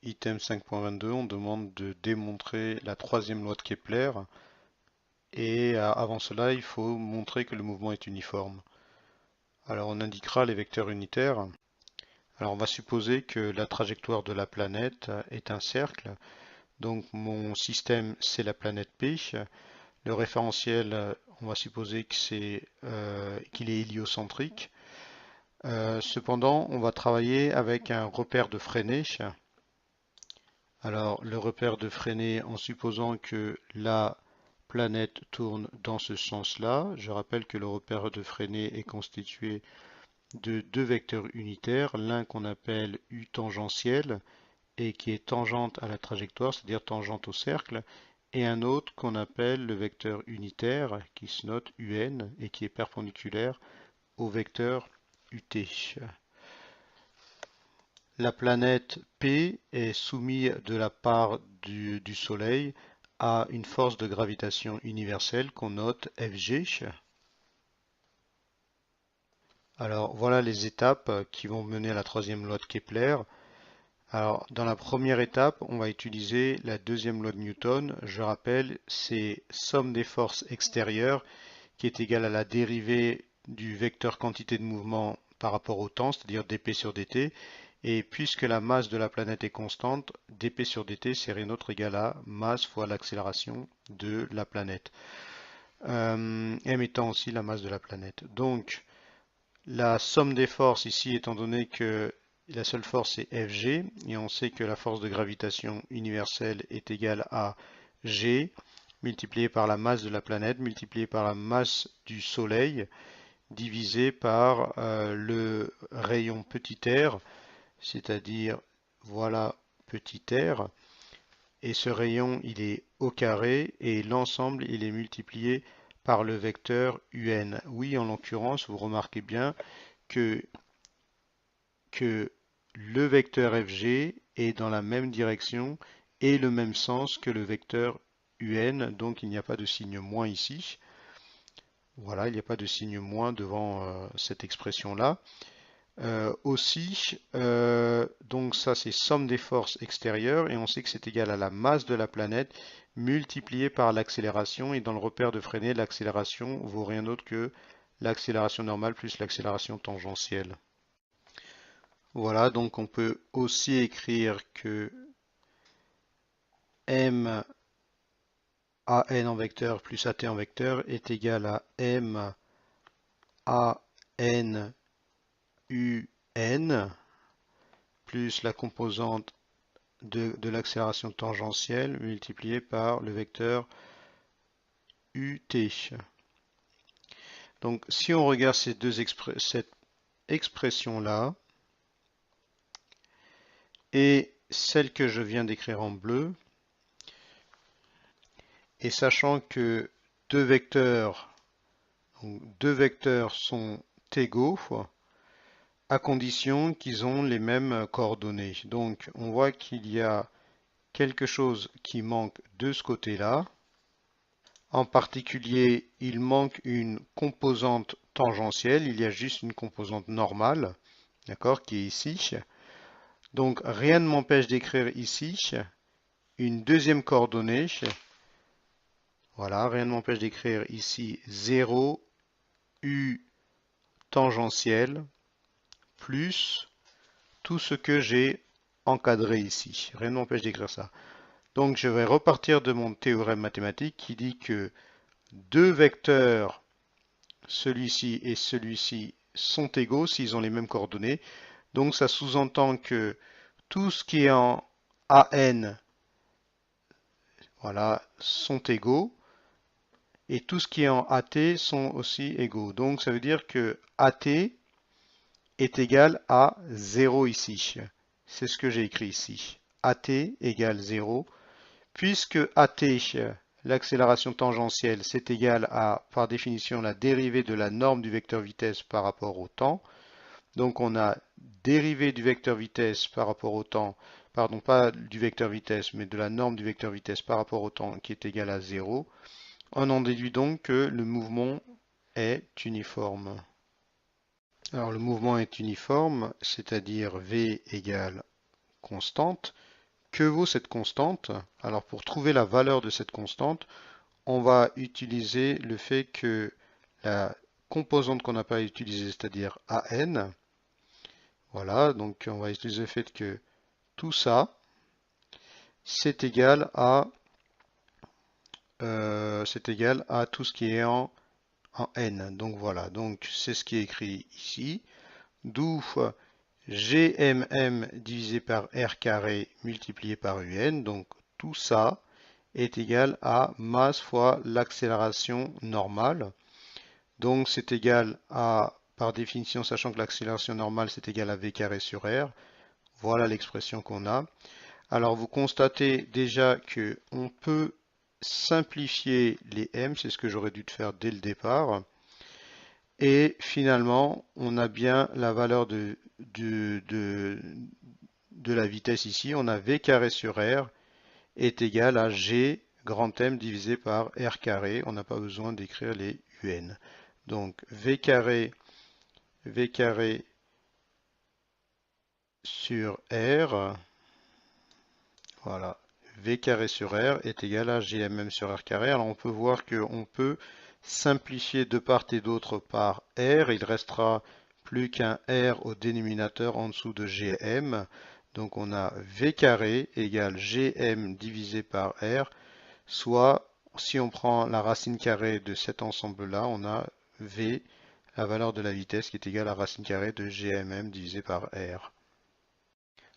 item 5.22, on demande de démontrer la troisième loi de Kepler. Et avant cela, il faut montrer que le mouvement est uniforme. Alors on indiquera les vecteurs unitaires. Alors on va supposer que la trajectoire de la planète est un cercle. Donc mon système c'est la planète P. Le référentiel, on va supposer que qu'il est héliocentrique. Cependant, on va travailler avec un repère de Freinet. Alors le repère de Freinet en supposant que la planète tourne dans ce sens-là. Je rappelle que le repère de Freinet est constitué de deux vecteurs unitaires, l'un qu'on appelle U tangentiel et qui est tangente à la trajectoire, c'est-à-dire tangente au cercle, et un autre qu'on appelle le vecteur unitaire qui se note UN et qui est perpendiculaire au vecteur UT. La planète P est soumise de la part du Soleil à une force de gravitation universelle qu'on note Fg. Alors voilà les étapes qui vont mener à la troisième loi de Kepler. Alors dans la première étape, on va utiliser la deuxième loi de Newton. Je rappelle, c'est somme des forces extérieures qui est égale à la dérivée du vecteur quantité de mouvement par rapport au temps, c'est-à-dire dp sur dt. Et puisque la masse de la planète est constante, dp sur dt c'est rien d'autre égal à masse fois l'accélération de la planète, m étant aussi la masse de la planète. Donc la somme des forces ici, étant donné que la seule force est Fg, et on sait que la force de gravitation universelle est égale à G multiplié par la masse de la planète, multiplié par la masse du Soleil, divisé par le rayon petit r, c'est-à-dire voilà petit r, et ce rayon il est au carré, et l'ensemble il est multiplié par le vecteur UN. Oui, en l'occurrence, vous remarquez bien que, que le vecteur Fg est dans la même direction et le même sens que le vecteur UN, donc il n'y a pas de signe moins ici. Voilà, il n'y a pas de signe moins devant cette expression-là. Donc ça c'est somme des forces extérieures et on sait que c'est égal à la masse de la planète multipliée par l'accélération, et dans le repère de Freinet, l'accélération vaut rien d'autre que l'accélération normale plus l'accélération tangentielle. Voilà, donc on peut aussi écrire que m an en vecteur plus at en vecteur est égal à m an un plus la composante de l'accélération tangentielle multipliée par le vecteur ut. Donc si on regarde cette expression-là et celle que je viens d'écrire en bleu, et sachant que deux vecteurs sont égaux, à condition qu'ils ont les mêmes coordonnées. Donc on voit qu'il y a quelque chose qui manque de ce côté-là. En particulier, il manque une composante tangentielle, il y a juste une composante normale, d'accord, qui est ici. Donc rien ne m'empêche d'écrire ici une deuxième coordonnée. Voilà, rien ne m'empêche d'écrire ici 0 u tangentiel plus tout ce que j'ai encadré ici. Rien ne m'empêche d'écrire ça. Donc je vais repartir de mon théorème mathématique qui dit que deux vecteurs, celui-ci et celui-ci, sont égaux s'ils ont les mêmes coordonnées. Donc ça sous-entend que tout ce qui est en AN, voilà, sont égaux, et tout ce qui est en AT sont aussi égaux. Donc ça veut dire que AT est égal à 0 ici. C'est ce que j'ai écrit ici. AT égale 0. Puisque AT, l'accélération tangentielle, c'est égal à, par définition, la dérivée de la norme du vecteur vitesse par rapport au temps. Donc on a dérivée du vecteur vitesse par rapport au temps, pardon, pas du vecteur vitesse, mais de la norme du vecteur vitesse par rapport au temps qui est égale à 0. On en déduit donc que le mouvement est uniforme. Alors le mouvement est uniforme, c'est-à-dire V égale constante, que vaut cette constante? Alors pour trouver la valeur de cette constante, on va utiliser le fait que la composante qu'on n'a pas utilisée, c'est-à-dire AN, voilà, donc on va utiliser le fait que tout ça, c'est égal à tout ce qui est en N. Donc voilà, donc c'est ce qui est écrit ici. D'où GMM divisé par R carré multiplié par UN. Donc tout ça est égal à masse fois l'accélération normale. Donc c'est égal à, par définition, sachant que l'accélération normale c'est égal à V carré sur R. Voilà l'expression qu'on a. Alors vous constatez déjà que on peut simplifier les M, c'est ce que j'aurais dû faire dès le départ. Et finalement, on a bien la valeur de la vitesse ici. On a V carré sur R est égal à G grand M divisé par R carré. On n'a pas besoin d'écrire les UN. Donc V carré sur R, voilà, V carré sur R est égal à GMM sur R carré. Alors on peut voir qu'on peut simplifier de part et d'autre par R. Il restera plus qu'un R au dénominateur en dessous de GM. Donc on a V carré égale GM divisé par R, soit si on prend la racine carrée de cet ensemble-là, on a V, la valeur de la vitesse, qui est égale à la racine carrée de GMM divisé par R.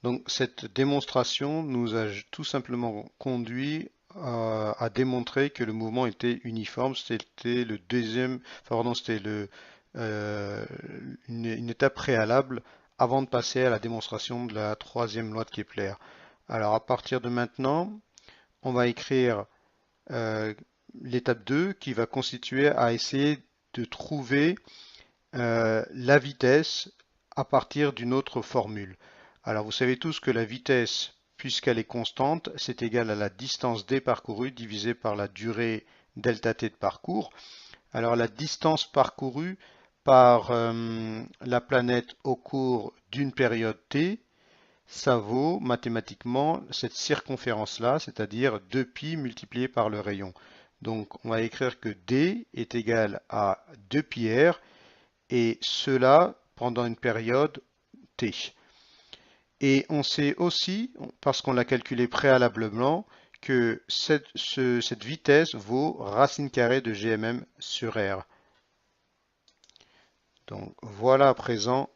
Donc cette démonstration nous a tout simplement conduit à démontrer que le mouvement était uniforme. C'était le deuxième, pardon, c'était une étape préalable avant de passer à la démonstration de la troisième loi de Kepler. Alors à partir de maintenant, on va écrire l'étape 2 qui va constituer à essayer de trouver la vitesse à partir d'une autre formule. Alors vous savez tous que la vitesse, puisqu'elle est constante, c'est égal à la distance d parcourue divisée par la durée delta t de parcours. Alors la distance parcourue par la planète au cours d'une période t, ça vaut mathématiquement cette circonférence-là, c'est-à-dire 2π multiplié par le rayon. Donc on va écrire que d est égal à 2πr et cela pendant une période t. Et on sait aussi, parce qu'on l'a calculé préalablement, que cette vitesse vaut racine carrée de GMM sur R. Donc voilà à présent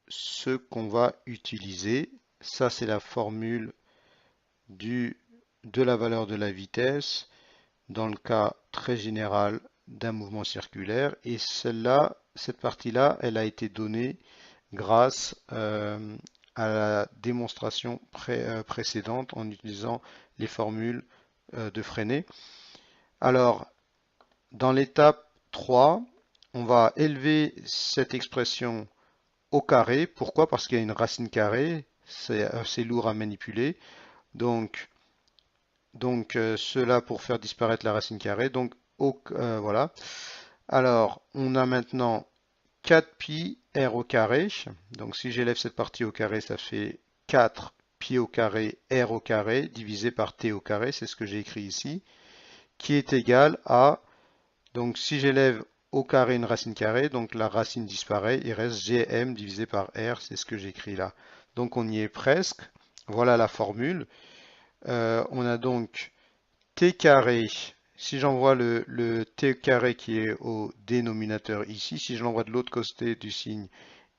ce qu'on va utiliser. Ça c'est la formule de la valeur de la vitesse dans le cas très général d'un mouvement circulaire. Et celle-là, cette partie-là, elle a été donnée grâce à la démonstration précédente en utilisant les formules de Freinet. Alors, dans l'étape 3, on va élever cette expression au carré. Pourquoi? Parce qu'il y a une racine carrée, c'est assez lourd à manipuler. Donc cela pour faire disparaître la racine carrée. Donc, voilà. Alors, on a maintenant 4pi r au carré. Donc si j'élève cette partie au carré, ça fait 4pi au carré r au carré divisé par t au carré, c'est ce que j'ai écrit ici, qui est égal à, donc si j'élève au carré une racine carrée, donc la racine disparaît, il reste gm divisé par r, c'est ce que j'écris là. Donc on y est presque. Voilà la formule. On a donc t carré. Si j'envoie le t carré qui est au dénominateur ici, si je l'envoie de l'autre côté du signe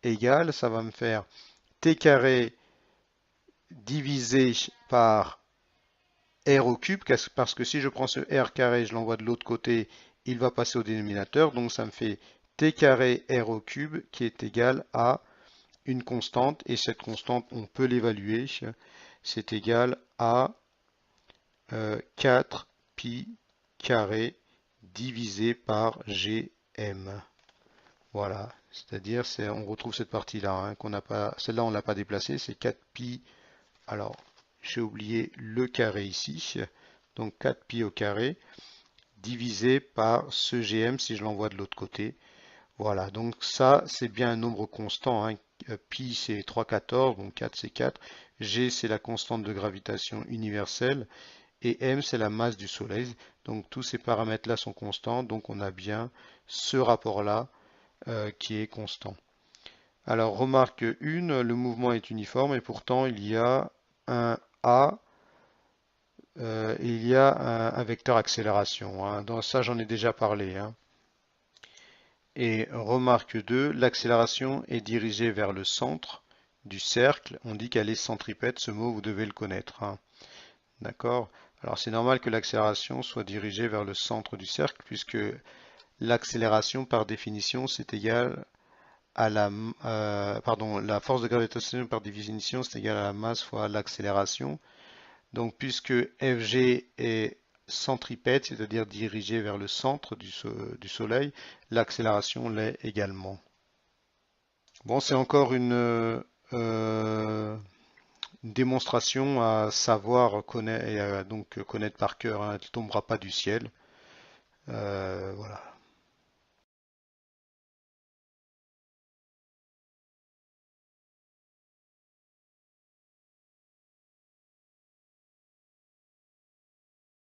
égal, ça va me faire t carré divisé par r au cube, parce que si je prends ce r carré, je l'envoie de l'autre côté, il va passer au dénominateur, donc ça me fait t carré r au cube qui est égal à une constante, et cette constante, on peut l'évaluer, c'est égal à 4pi carré divisé par gm. Voilà, c'est-à-dire on retrouve cette partie-là hein, qu'on n'a pas, celle-là on l'a pas déplacée, c'est 4pi. Alors j'ai oublié le carré ici, donc 4pi au carré divisé par ce gm si je l'envoie de l'autre côté. Voilà, donc ça c'est bien un nombre constant hein, pi c'est 3,14, donc 4 c'est 4, g c'est la constante de gravitation universelle, et m c'est la masse du Soleil. Donc tous ces paramètres-là sont constants, donc on a bien ce rapport-là qui est constant. Alors remarque 1, le mouvement est uniforme et pourtant il y a un A et il y a un vecteur accélération, hein. Dans ça j'en ai déjà parlé, hein. Et remarque 2, l'accélération est dirigée vers le centre du cercle. On dit qu'elle est centripète, ce mot vous devez le connaître, hein. D'accord? Alors c'est normal que l'accélération soit dirigée vers le centre du cercle puisque l'accélération par définition c'est égal à la force de gravitation par définition c'est égal à la masse fois l'accélération. Donc puisque Fg est centripète, c'est-à-dire dirigé vers le centre du Soleil, l'accélération l'est également. Bon, c'est encore une démonstration à savoir connaître et à donc connaître par cœur, hein. Elle ne tombera pas du ciel. Voilà.